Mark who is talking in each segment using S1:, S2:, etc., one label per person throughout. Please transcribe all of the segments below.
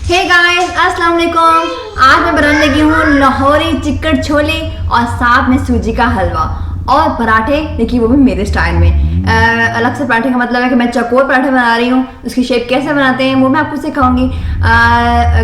S1: Hey guys अस्सलाम वालेकुम। आज मैं बनाने लगी हूँ लाहौरी चिकन छोले और साथ में सूजी का हलवा और पराठे, देखिए वो भी मेरे स्टाइल में। अलग से पराठे का मतलब है कि मैं चकोर पराठे बना रही हूँ। उसकी शेप कैसे बनाते हैं वो मैं आपको सिखाऊंगी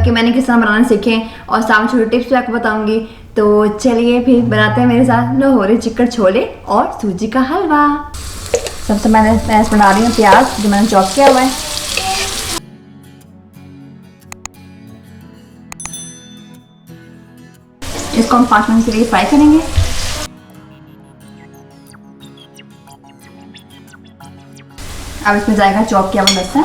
S1: कि मैंने किस तरह बनाने सीखे और साथ में छोटी टिप्स भी आपको बताऊंगी। तो चलिए फिर बनाते हैं मेरे साथ लाहौरी चिकन छोले और सूजी का हलवा। सबसे मैं बना रही हूँ प्याज जो मैंने चॉप किया हुआ है। इसको हम 5 मिनट के लिए फ्राई करेंगे। अब इसमें जाएगा चॉप किया हुआ लहसुन।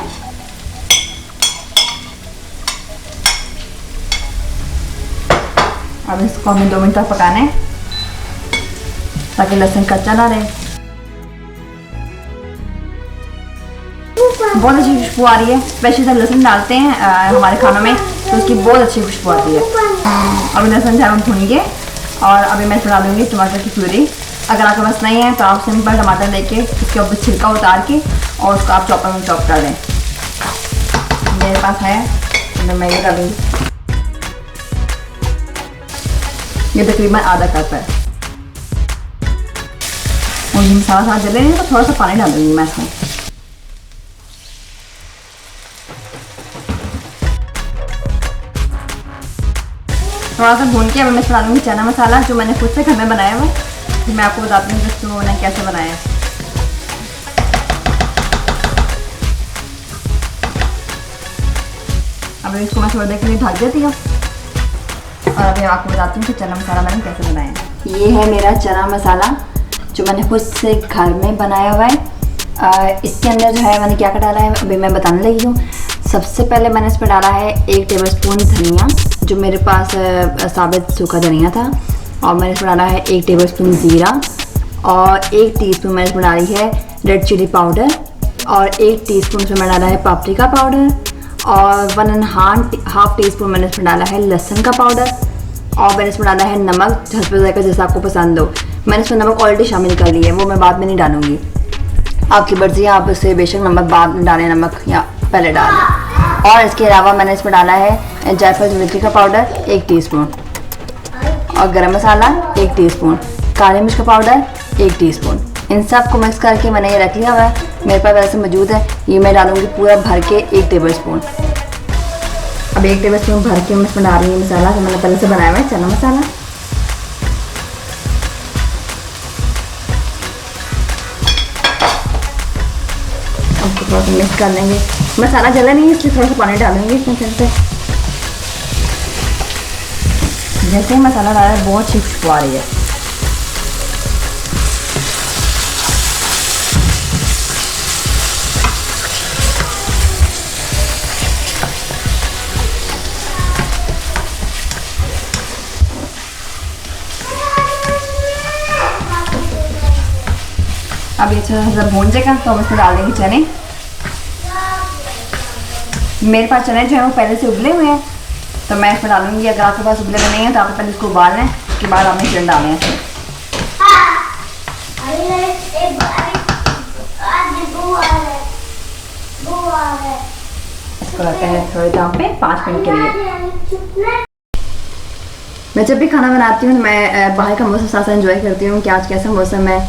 S1: अब इसको हमें 2 मिनट तक पकाना है ताकि लहसुन कच्चा ना रहे। बहुत अच्छी खुशबू आ रही है, स्पेशली जब लहसुन डालते हैं हमारे खानों में तो उसकी बहुत अच्छी खुशबू आती है। अभी लहसुन से हम भूनेंगे और अभी मैं इसमें डालूंगी टमाटर की प्यूरी। अगर आपके पास नहीं है तो आप सिंपल टमाटर लेके इसके ऊपर छिलका उतार के और उसको आप चॉपर में चॉप कर दें। मेरे पास है तो मैं ये डालूंगी, ये तकरीबन आधा कप है। और ये मसाला साथ जले नहीं तो थोड़ा सा पानी डालूंगी मैं इसमें। थोड़ा सा भून के अब मैं इसमें डालूंगी चना मसाला जो मैंने खुद से घर में बनाया हुआ है। तो मैं आपको बताती हूँ कि मैंने कैसे बनाया है। अब इसको मैं थोड़ी देर के लिए ढक देती हूँ और अभी आपको बताती हूँ कि चना मसाला मैंने कैसे बनाया है। ये है मेरा चना मसाला जो मैंने खुद से घर में बनाया हुआ है। इसके अंदर जो है मैंने क्या क्या डाला है अभी मैं बताने लगी हूँ। सबसे पहले मैंने इसमें डाला है 1 टेबलस्पून धनिया जो मेरे पास साबित सूखा धनिया था, और मैंने इसमें डाला है 1 टेबलस्पून ज़ीरा और 1 टीस्पून मैंने इसमें डाली है रेड चिली पाउडर और 1 टीस्पून इसमें मैंने डाला है पापरिका पाउडर और 1.5 टीस्पून मैंने इसमें डाला है लहसुन का पाउडर और मैंने इसमें डाला है नमक झटपट जाएगा जैसा आपको पसंद हो। मैंने इसमें नमक ऑलरेडी शामिल कर लिया है, वो मैं बाद में नहीं डालूंगी, आपकी मर्जी है, आप उससे बेशक नमक बाद में डालें नमक या पहले डाल दें। और इसके अलावा मैंने इसमें डाला है जायफल जावित्री का पाउडर 1 टीस्पून और गरम मसाला 1 टीस्पून, काली मिर्च का पाउडर 1 टीस्पून। इन सब को मिक्स करके मैंने ये रख लिया हुआ है, मेरे पास वैसे मौजूद है। ये मैं डालूंगी पूरा भर के 1 टेबलस्पून। अब 1 टेबलस्पून भर के मैं इसमें डाल रही हूँ मसाला जो मैंने पहले से बनाया हुआ है चना मसाला। थोड़ा सा मिक्स कर लेंगे, मसाला जला नहीं इसलिए थोड़ा सा पानी डालेंगे इसमें से। जैसे ही मसाला डाला है बहुत अच्छी खुशबू आ रही है। अब ये जब भून जाएगा तो हम इसमें डाल देंगे चने। मेरे पास चने जो है वो पहले से उबले हुए हैं तो मैं इसमें डालूंगी। अगर आपके पास उबले हुए नहीं है तो आप पहले इसको उबालना है, उसके बाद आपने चने डालने हैं। इसको रखते हैं थोड़ी दाम पे 5 मिनट के लिए। मैं जब भी खाना बनाती हूँ मैं बाहर का मौसम साथ एंजॉय करती हूँ कि आज कैसा मौसम है,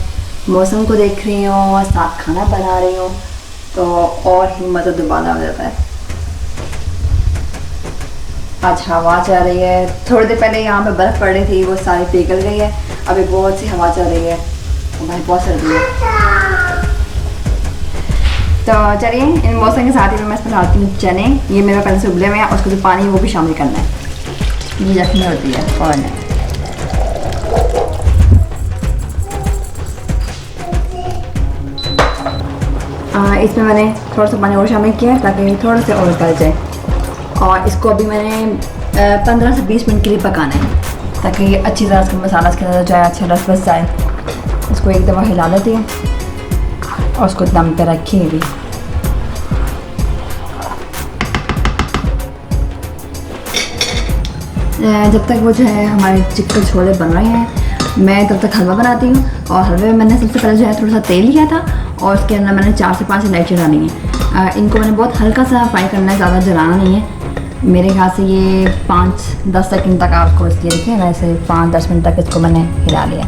S1: मौसम को देख रही हूँ और साथ खाना बना रही हूँ तो और ही मज़ा दुबारा हो जाता है। आज हवा चल रही है, थोड़ी देर पहले यहाँ पे बर्फ़ पड़ रही थी वो सारी पिघल गई है, अभी बहुत सी हवा चल रही है और भाई बहुत सर्दी है। तो चलिए इन मौसम के साथ ही मैं इसमें डालती हूँ चने। ये मेरा पहले से उबले हुए हैं, उसको जो पानी है वो भी शामिल करना है, ये जख्मी होती है। और इसमें मैंने थोड़ा सा पानी और शामिल किया है ताकि थोड़ा सा और गल जाए। और इसको अभी मैंने 15 से 20 मिनट के लिए पकाना है ताकि अच्छी तरह से मसाला इसके अंदर जाए, अच्छा रस बस जाए। इसको एक दफ़ा हिला देती है और उसको दम पे रखिए भी। जब तक वो जो है हमारे चिकन छोले बन रहे हैं मैं तब तक हलवा बनाती हूँ। और हलवे में मैंने सबसे पहले जो है थोड़ा सा तेल लिया था और उसके अंदर मैंने 4 से 5 इलायची डाली हैं। इनको मैंने बहुत हल्का सा फ्राई करना है, ज़्यादा जलाना नहीं है। मेरे ख्याल से ये 5-10 सेकंड तक आपको इसलिए देखिए, वैसे 5-10 मिनट तक इसको मैंने हिला लिया,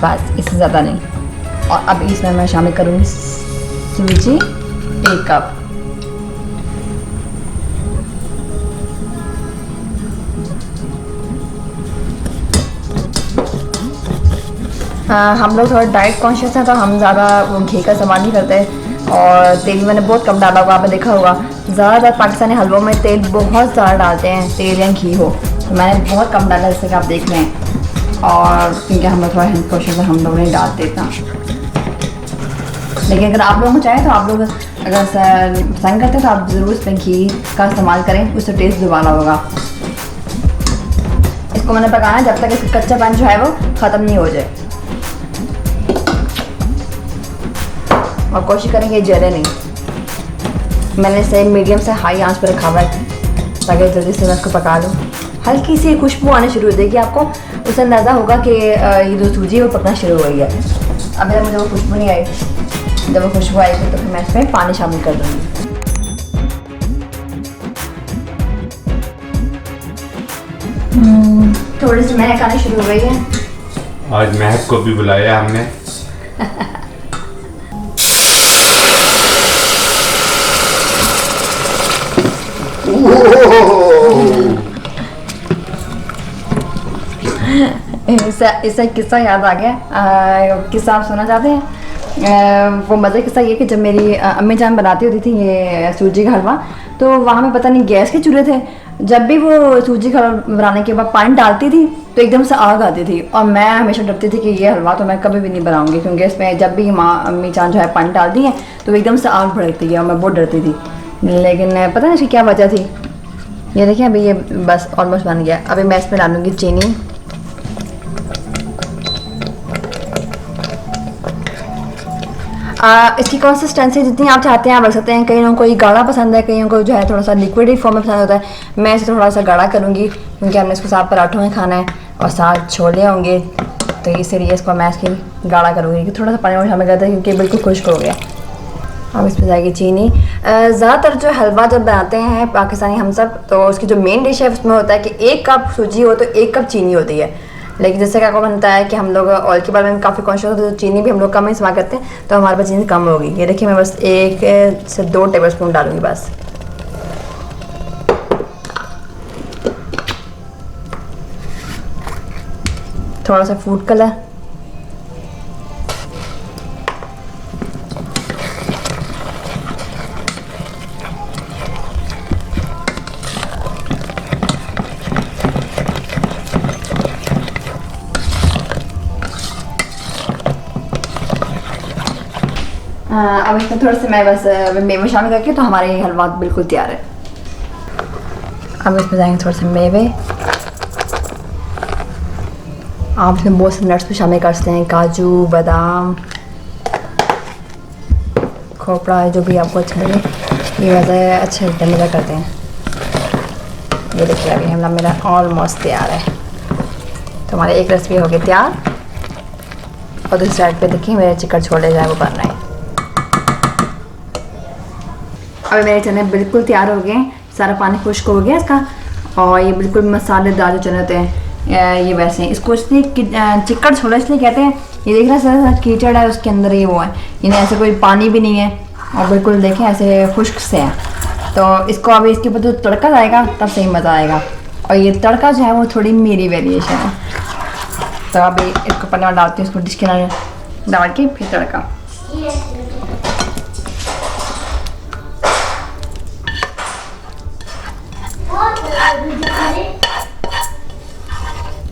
S1: बस इससे ज़्यादा नहीं। और अब इसमें मैं शामिल करूँगी सूजी 1 कप। हम लोग थोड़ा डाइट कॉन्शियस हैं, तो हम ज़्यादा वो घी का इस्तेमाल नहीं करते, और तेल भी मैंने बहुत कम डाला हुआ, आपने देखा होगा। ज़्यादातर पाकिस्तानी हलवों में तेल बहुत ज़्यादा डालते हैं, तेल या घी हो, तो मैंने बहुत कम डाला, जैसे कि आप देख रहे हैं। और क्योंकि हम लोग थोड़ा हेल्थ कॉन्शियस है, हम लोग नहीं डालते इतना। लेकिन अगर आप लोग चाहें तो आप लोग अगर पसंद करते हैं तो आप ज़रूर इसमें घी का इस्तेमाल करें, उससे टेस्ट दोबारा होगा। इसको मैंने पकाना जब तक इसका कच्चापन जो है वो ख़त्म नहीं हो जाए, और कोशिश करेंगे जले नहीं। मैंने इसे मीडियम से हाई आंच पर रखा हुआ है ताकि जल्दी से मैं इसको पका लूँ। हल्की सी खुशबू आनी शुरू हो जाएगी, आपको उससे अंदाज़ा होगा कि ये जो सूजी है वो पकना शुरू हो गई है। अब जब मुझे वो खुशबू नहीं आई, जब वो खुशबू आएगी तो फिर मैं इसमें पानी शामिल कर दूँगी। थोड़ी सी महक आनी शुरू हो गई है।
S2: आज महक को भी बुलाया हमने।
S1: इससे किस्सा याद आ गया। किस्सा आप सुनना चाहते हैं? वो मज़े किस्सा ये कि जब मेरी अम्मी जान बनाती होती थी ये सूजी का हलवा, तो वहाँ में पता नहीं गैस के चूल्हे थे, जब भी वो सूजी का हलवा बनाने के बाद पानी डालती थी तो एकदम से आग आती थी, और मैं हमेशा डरती थी कि ये हलवा तो मैं कभी भी नहीं बनाऊंगी, क्योंकि इसमें जब भी माँ अम्मी जान जो है पानी डालती हैं तो एकदम से आग भड़कती है और मैं बहुत डरती थी। लेकिन पता नहीं इसकी क्या वजह थी। ये देखिए अभी ये बस ऑलमोस्ट बन गया। अभी मैं इसमें डालूँगी चीनी। इसकी कंसिस्टेंसी जितनी आप चाहते हैं आप रख सकते हैं। कई लोगों को ये गाढ़ा पसंद है, कईयों को जो है थोड़ा सा लिक्विड फॉर्म में पसंद होता है। मैं इसे थोड़ा सा गाढ़ा करूँगी क्योंकि हमने इसको साथ पराठों में खाना है और साथ छोले होंगे, तो इसलिए इसको मैं इसकी गाढ़ा करूँगी कि थोड़ा सा पानी और शामिल करता है क्योंकि बिल्कुल खुश्क हो गया। अब इसमें जाएगी चीनी। ज़्यादातर जो हलवा जब बनाते हैं पाकिस्तानी हम सब, तो उसकी जो मेन डिश है उसमें होता है कि 1 कप सूजी हो तो 1 कप चीनी होती है। लेकिन जैसे कि आपको बनता है कि हम लोग ऑयल के बारे में काफ़ी कॉन्शियस होते हैं, तो चीनी भी हम लोग कम इस्तेमाल करते हैं, तो हमारे पास चीनी कम होगी। ये देखिए मैं बस 1 से 2 टेबल स्पून डालूँगी बस। थोड़ा सा फूड कलर, अब इसमें थोड़ा सा मैं बस मेवे शामिल करके तो हमारे ये हलवा बिल्कुल तैयार है। अब इसमें जाएंगे थोड़े से मेवे। आप इसमें बहुत से नट्स भी शामिल कर सकते हैं, काजू, बादाम, खोपड़ा, जो भी आपको अच्छा लगे। ये वैसे अच्छे लगते हैं, मज़ा करते हैं। ये देखिए अभी हमारा मेरा ऑलमोस्ट तैयार है। तो हमारे एक रेसिपी हो गई तैयार, और दूसरी साइड पे देखिए मेरे चिकन छोले जो है वो बन रहे हैं। अभी मेरे चने बिल्कुल तैयार हो गए, सारा पानी खुश्क हो गया इसका, और ये बिल्कुल मसालेदार जो चने होते हैं ये वैसे हैं। इसको इसलिए चिकन छोला इसलिए कहते हैं, ये देख रहे हैं सर कीचड़ है उसके अंदर, ये वो है, इन्हें ऐसे कोई पानी भी नहीं है, और बिल्कुल देखें ऐसे खुश्क से है। तो इसको अभी इसके ऊपर जो तड़का जाएगा तब सही मज़ा आएगा, और ये तड़का जो है वो थोड़ी मेरी वेरिएशन है। तो अभी इसको पन्ने में डालती हूँ, इसको डिश के अंदर डाल के फिर तड़का।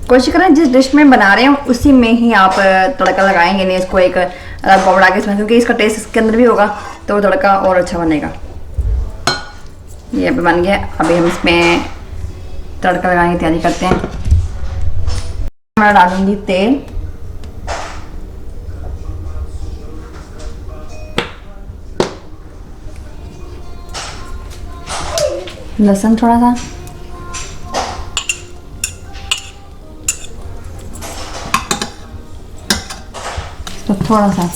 S1: कोशिश करें जिस डिश में बना रहे हैं उसी में ही आप तड़का लगाएंगे, नहीं इसको एक बड़ा के इसमें, क्योंकि इसका टेस्ट इसके अंदर भी होगा तो तड़का और अच्छा बनेगा। ये अभी बन गया। अभी हम इसमें तड़का लगाने की तैयारी करते हैं। मैं डालूंगी तेल, लहसुन थोड़ा सा, तो थोड़ा सा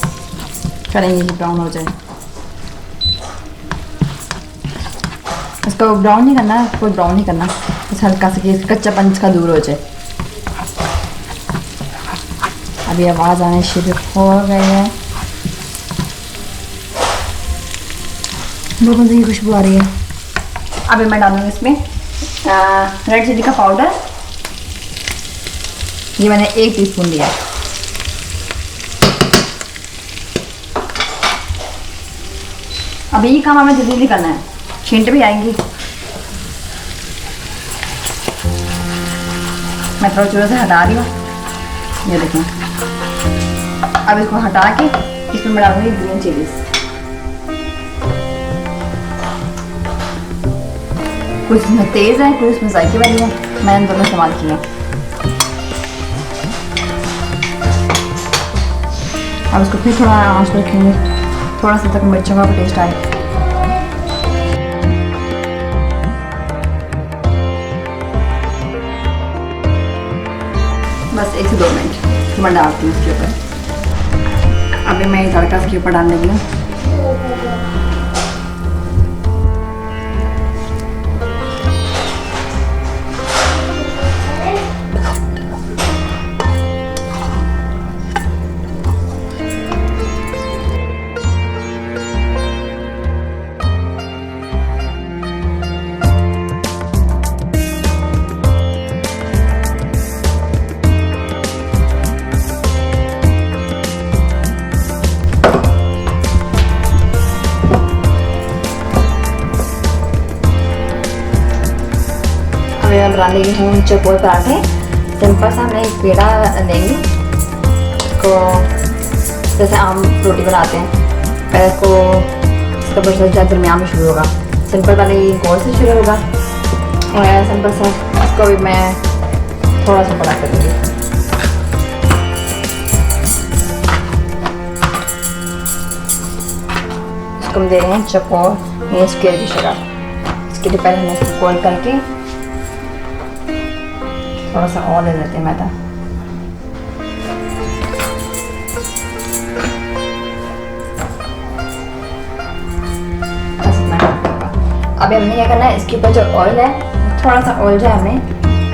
S1: करेंगे कि ब्राउन हो जाए। इसको ब्राउन नहीं करना, कोई ब्राउन नहीं करना, बस हल्का सा कि कच्चापन इसका दूर हो जाए। अभी आवाज़ आने शुरू हो गई है, बहुत मज़े की खुशबू आ रही है। अभी मैं डालूँगी इसमें रेड चिली का पाउडर, ये मैंने 1 टीस्पून लिया। अभी ये काम हमें जल्दी करना है, छींट भी आएंगी। मैं थोड़ा चूल्हे से हटा रही हूँ, ये देखें। अब इसको हटा के इसमें मैं डालूंगी ग्रीन चिलीज। कुछ इसमें तेज़ है, कुछ इसमें जायके वाली है, मैंने दोनों इस्तेमाल किए हैं। अब इसको फिर थोड़ा आंच पर रखेंगे, थोड़ा सा तक मिर्चों का टेस्ट आए। बस 1 से 2 मिनट फिर मैं डालती हूँ इसके ऊपर। अभी मैं ये तड़का इसके ऊपर डालने लगी हूँ। मैं बना ली हूँ चकोर पराठे। सिंपल सा हमने एक पेड़ा लेंगे, इसको जैसे आम रोटी बनाते हैं, पहले इसको इसका प्रोसेस दरमियान में शुरू होगा। सिंपल वाले गोल से शुरू होगा और सिंपल सा इसको भी मैं थोड़ा सा बड़ा कर लूँगी। इसको हम दे रहे हैं चकोर, ये स्क्वायर की शक्ल। इसके लिए पहले हमें इसको गोल करके थोड़ा सा और ले लेते हैं मैदा। बस इतना होगा। अभी हमने क्या करना है, इसके ऊपर जो ऑयल है थोड़ा सा ऑयल जो है हमें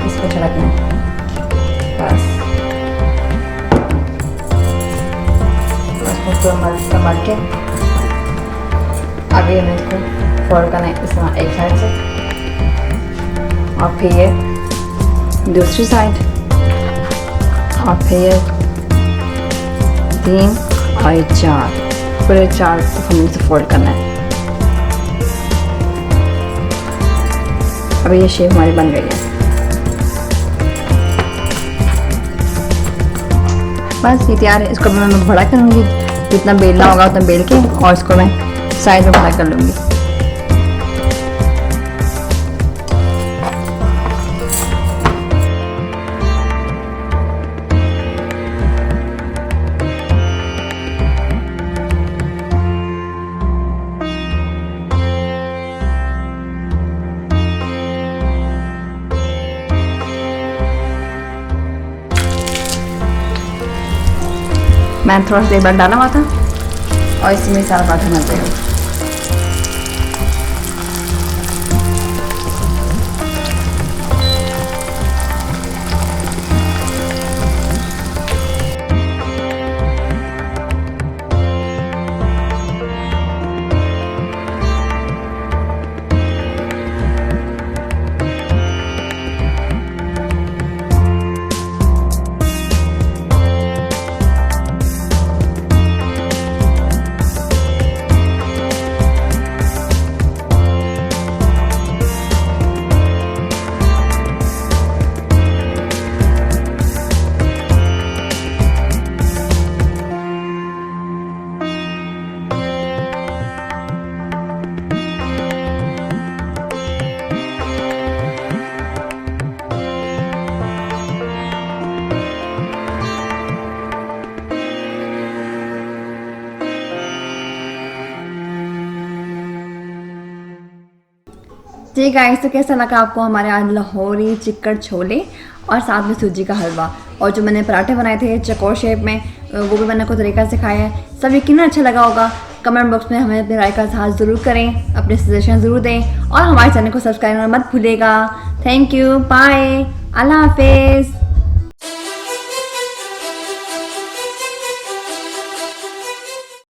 S1: इस पर छिड़कना है। बस इसको मल के अभी हमें इसको फोल्ड करना है इस तरह एक साइड से, और फिर ये दूसरी साइड, और फिर 3 और 4 पूरे 4 हमें से फोल्ड करना है। अभी ये शेप हमारी बन गई है। बस ये तैयार है। इसको मैं बड़ा करूँगी, जितना बेलना होगा उतना बेल के, और इसको मैं साइड में बड़ा कर लूँगी। मैंने थोड़ा सा तेल बाद डाला हुआ था और इसमें सारा पराठा बन जाएगा। जी गाइस, तो कैसा लगा आपको हमारे आज लाहौरी चिकन छोले और साथ में सूजी का हलवा, और जो मैंने पराठे बनाए थे चकोर शेप में, वो भी मैंने को तरीका सिखाया है। सब यकीनन अच्छा लगा होगा। कमेंट बॉक्स में हमें अपने राय का इज़हार ज़रूर करें, अपने सजेशन ज़रूर दें और हमारे चैनल को सब्सक्राइब करना मत भूलिएगा। थैंक यू, बाय, अल्लाह हाफिज़।